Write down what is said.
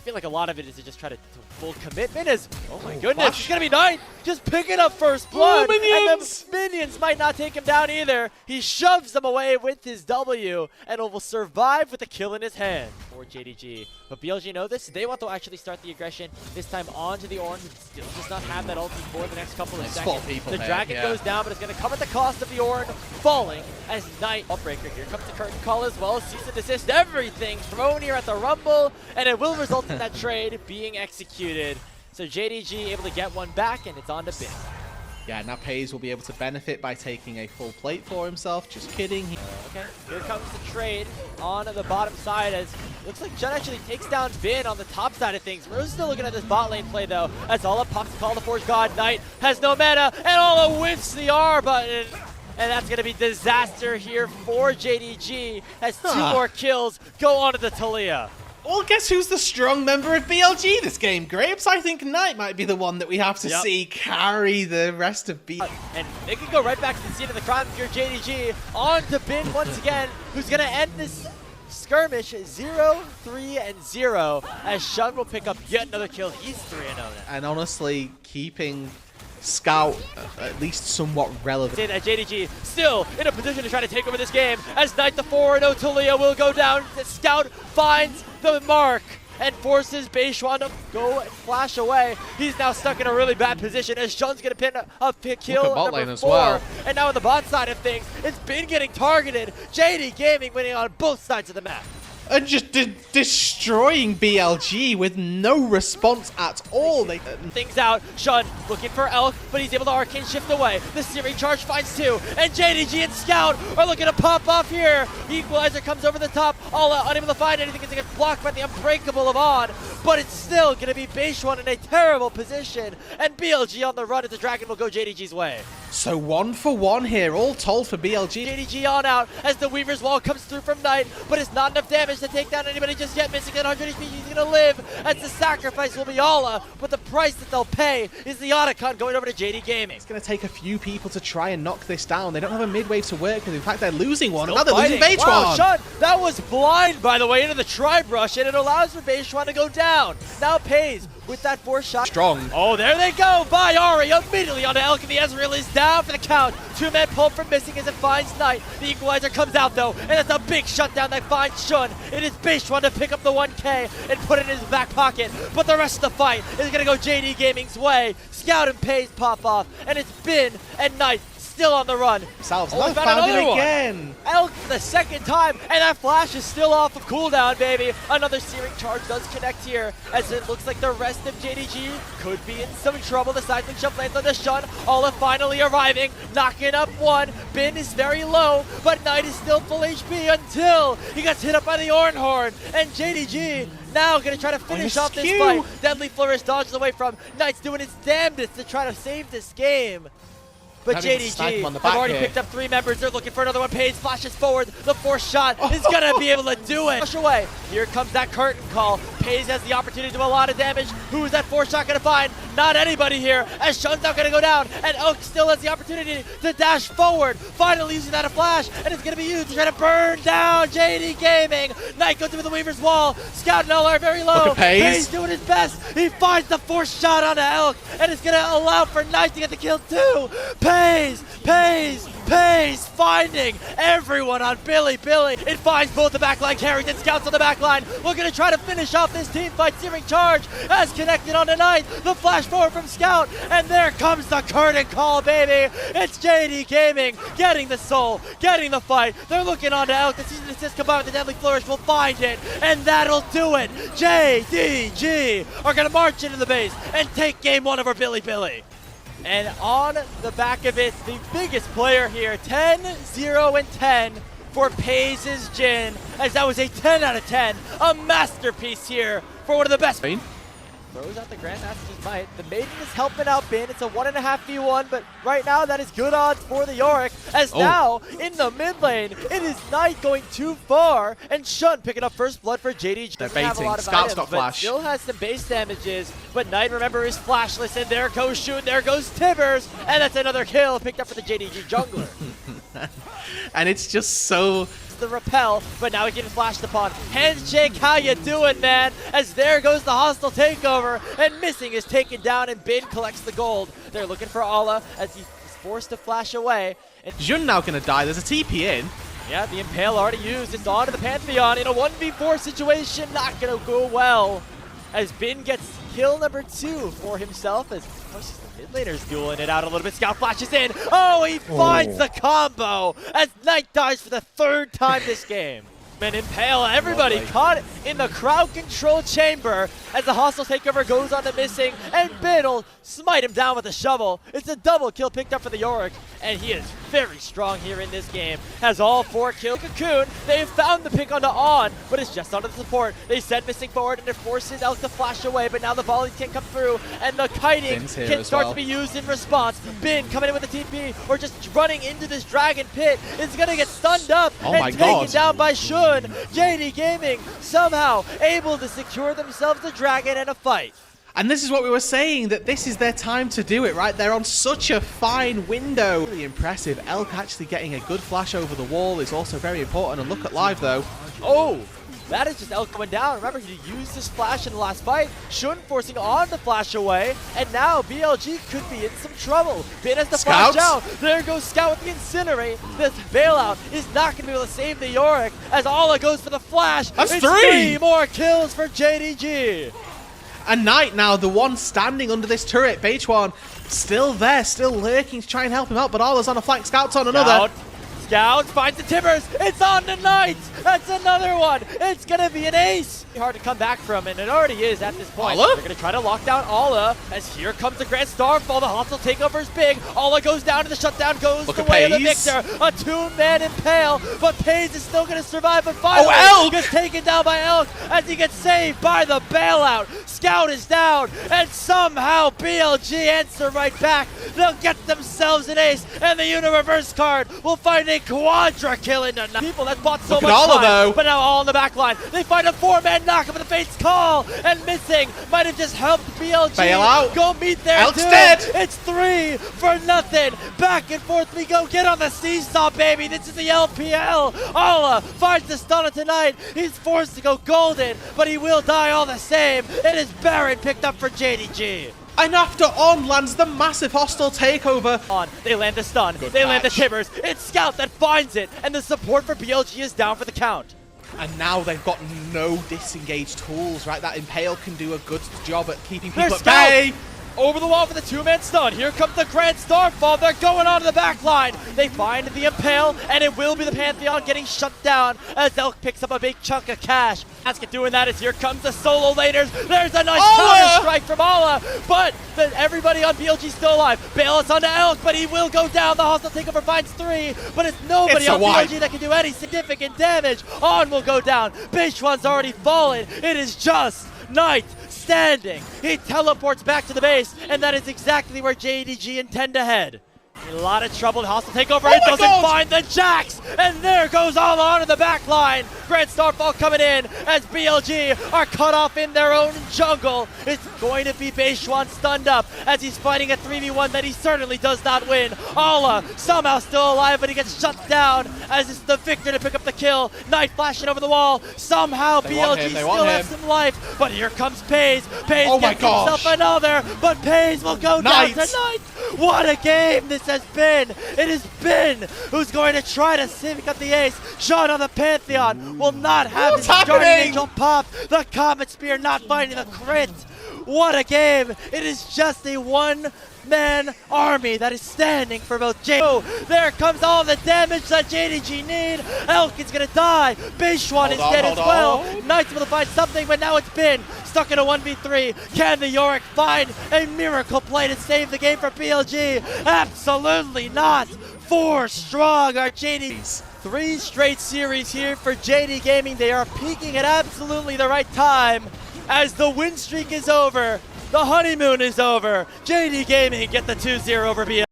feel like a lot of it is to just try to full commitment as, oh my goodness, it's going to be Knight just picking up first blood. And the minions might not take him down either. He shoves them away with his W and will survive with a kill in his hand for JDG. But BLG know this. They want to actually start the aggression this time onto the Orange. Still does not have that ulti for the next couple of seconds. The dragon goes down, but it's going to come at the cost of the Orange falling as Knight. Breaker. Here comes the curtain call as well. Cease and desist. Everything thrown here at the Rumble, and it will result in that trade being executed. So JDG able to get one back, and it's on to Bin. Yeah, now Pays will be able to benefit by taking a full plate for himself. Just kidding. Okay, here comes the trade on the bottom side as looks like Jun actually takes down Bin on the top side of things. We're still looking at this bot lane play though, as Alla pops the call to Forge God. Knight has no mana, and Alla whiffs the R button. And that's going to be disaster here for JDG as 2 more kills go on to the Talia. Well, guess who's the strong member of BLG this game, Grapes? I think Knight might be the one that we have to see carry the rest of B. And they can go right back to the scene of the crime if you're JDG. On to Bin once again, who's going to end this skirmish 0-3-0 as Shun will pick up yet another kill. He's 3-0 now. And honestly, keeping Scout at least somewhat relevant. JDG still in a position to try to take over this game as Knight the 4-0 Talia will go down. The Scout finds the mark and forces Beishuan to go and flash away. He's now stuck in a really bad position as Shun's going to pin a kill bot lane number as 4. well. And now on the bot side of things, it's been getting targeted. JD Gaming winning on both sides of the map. And just destroying BLG with no response at all. They things out. Shun looking for Elk, but he's able to arcane shift away. The Searing Charge finds 2, and JDG and Scout are looking to pop off here. The Equalizer comes over the top. Alla unable to find anything as they get blocked by the Unbreakable of On, but it's still going to be Beishuan in a terrible position, and BLG on the run as the Dragon will go JDG's way. So 1 for 1 here, all told for BLG. JDG on out as the Weaver's Wall comes through from Knight, but it's not enough damage to take down anybody just yet. Missing that 100 HP, he's going to live as the sacrifice will be Alla, but the price that they'll pay is the Otacon going over to JD Gaming. It's going to take a few people to try and knock this down. They don't have a mid-wave to work with. In fact, they're losing one. Now they're losing Beishuan. Wow, Shun, that was blind, by the way, into the Tri-Brush, and it allows for Beishuan to go down. Now Pays with that 4 shot. Strong. Oh, there they go by Ari immediately onto Elk, and the Ezreal is down for the count. 2-man pulled from missing as it finds Knight. The Equalizer comes out though, and it's a big shutdown that finds Shun. It is Beishuan to pick up the 1K and put it in his back pocket, but the rest of the fight is going to go JD Gaming's way. Scout and Pays pop off, and it's Bin and Knight still on the run. Salves, found another one. Again. Elk the second time, and that flash is still off of cooldown, baby. Another Searing Charge does connect here, as it looks like the rest of JDG could be in some trouble. The Seismic Jump lands on the Shun. Alla finally arriving, knocking up 1. Bin is very low, but Knight is still full HP until he gets hit up by the Ornhorn. And JDG now going to try to finish off this fight. Deadly Flourish dodges away from Knight's doing his damnedest to try to save this game. But JDG have already picked up 3 members. They're looking for another one. Pays flashes forward. The 4th shot is going to be able to do it. Push away. Here comes that curtain call. Pays has the opportunity to do a lot of damage. Who is that 4th shot going to find? Not anybody here, as Shun's not going to go down. And Oak still has the opportunity to dash forward. Finally using that a flash. And it's going to be used to try to burn down JD Gaming. Knight goes through the Weaver's Wall. Scout and Alla are very low. Look at Pays. Pays doing his best. He finds the 4th shot onto Elk. And it's going to allow for Knight to get the kill too. Pays finding everyone on Bilibili. It finds both the backline carries and Scouts on the backline. We're going to try to finish off this team fight. Searing Charge has connected on tonight. The flash forward from Scout, and there comes the curtain call, baby. It's JD Gaming getting the soul, getting the fight. They're looking on to Elk. The season assist combined with the Deadly Flourish will find it, and that'll do it. JDG are going to march into the base and take game 1 over Bilibili. And on the back of it, the biggest player here, 10-0-10 for Pays' Jhin, as that was a 10 out of 10. A masterpiece here for one of the best. Throws out the Grandmaster's Might. The Maiden is helping out Bin. It's a 1.5v1, but right now that is good odds for the Yorick. As now, in the mid lane, it is Knight going too far, and Shun picking up first blood for JDG. They're Doesn't have a lot of Scout's items, got but flash. still has some base damages. But Knight, remember, is flashless, and there goes Shun, there goes Tibbers, and that's another kill picked up for the JDG jungler. And it's just so the repel, but now he's getting flashed upon. Handshake, how you doing, man? As there goes the hostile takeover, and Missing is taken down, and Bin collects the gold. They're looking for Ala as he's forced to flash away. And Jun now going to die. There's a TP in. yeah, the Impale already used. It's on to the Pantheon in a 1v4 situation. Not going to go well as Bin gets kill number 2 for himself as the mid laner's dueling it out a little bit. Scout flashes in. Oh, he finds the combo as Knight dies for the 3rd time this game. And Impale, everybody caught in the crowd control chamber as the hostile takeover goes on to Missing, and Bin will smite him down with a shovel. It's a double kill picked up for the Yorick, and he is very strong here in this game. Has all 4 kills. Cocoon, they have found the pick onto On, but it's just onto the support. They send Missing forward, and it forces Elk to flash away, but now the volleys can't come through, and the kiting can start to be used in response. Bin coming in with the TP, or just running into this dragon pit, is going to get stunned up and taken down by Shun. JD Gaming somehow able to secure themselves the dragon and a fight. And this is what we were saying, that this is their time to do it, right? They're on such a fine window. Really impressive. Elk actually getting a good flash over the wall is also very important. And look at live, though. Oh, that is just Elk going down. Remember, he used his flash in the last fight. Shun forcing On to flash away. And now BLG could be in some trouble. Bin has to flash out. There goes Scout with the Incinerate. This bailout is not going to be able to save the Yorick as Ala goes for the flash. That's it's 3 more kills for JDG. And Knight now, the one standing under this turret. Beichuan still there, still lurking to try and help him out, but Ala's on a flank. Scout's on another. Scout finds the Timbers. It's on to Knight. That's another one. It's going to be an ace. Hard to come back from, and it already is at this point. Ala? They're going to try to lock down Ala, as here comes the Grand Starfall. The hostile takeover is big. Ala goes down, and the shutdown goes the way of the victor. A 2-man Impale, but Pays is still going to survive, but finally Elk gets taken down by Elk as he gets saved by the bailout. Scout is down, and somehow BLG answer right back. They'll get themselves an ace, and the Unireverse card will find a quadra kill into people that bought so much time, but now all in the back line. They find a 4-man knock up with the Fate's Call, and Missing might have just helped BLG go meet their Elk's dead. It's 3 for nothing. Back and forth we go. Get on the seesaw, baby. This is the LPL. Ala finds the stun of tonight. He's forced to go golden, but he will die all the same. It is Baron picked up for JDG. And after On lands the massive hostile takeover. They land the stun. They land the Timbers. It's Scout that finds it, and the support for BLG is down for the count. And now they've got no disengage tools, right? That Impale can do a good job at keeping people at bay. Over the wall for the 2-man stun. Here comes the Grand Starfall. They're going on to the back line. They find the Impale, and it will be the Pantheon getting shut down as Elk picks up a big chunk of cash. Aska doing that as here comes the solo laners. There's a nice counter strike from Ala, but everybody on BLG still alive. Bayless onto Elk, but he will go down. The hostile takeover finds 3, but it's nobody on BLG that can do any significant damage. On will go down. Beichuan's already fallen. It is just Knight standing. He teleports back to the base, and that is exactly where JDG intend to head. In a lot of trouble. Hostile takeover. It doesn't find the Jax, and there goes all on in the back line. Grand Starfall coming in as BLG are cut off in their own jungle. It's going to be Beichuan stunned up as he's fighting a 3v1 that he certainly does not win. Ala somehow still alive, but he gets shut down as it's the victor to pick up the kill. Knight flashing over the wall. Somehow BLG still has some life, but here comes Pays. Pays gets himself another, but Pays will go down to Knight. What a game this has been. It has been who's going to try to pick up the ace. Sean on the Pantheon will not have his Guardian Angel pop. The Comet Spear not finding the crit. What a game. It is just a 1-man army that is standing for both JDG. There comes all the damage that JDG need. Elk is going to die. Beichuan is dead as well. Knight's able to find something, but now it's been stuck in a 1v3. Can the Yorick find a miracle play to save the game for BLG? Absolutely not. 4 strong are JD's. 3 straight series here for JD Gaming. They are peaking at absolutely the right time. As the win streak is over, the honeymoon is over. JD Gaming get the 2-0 over BLG.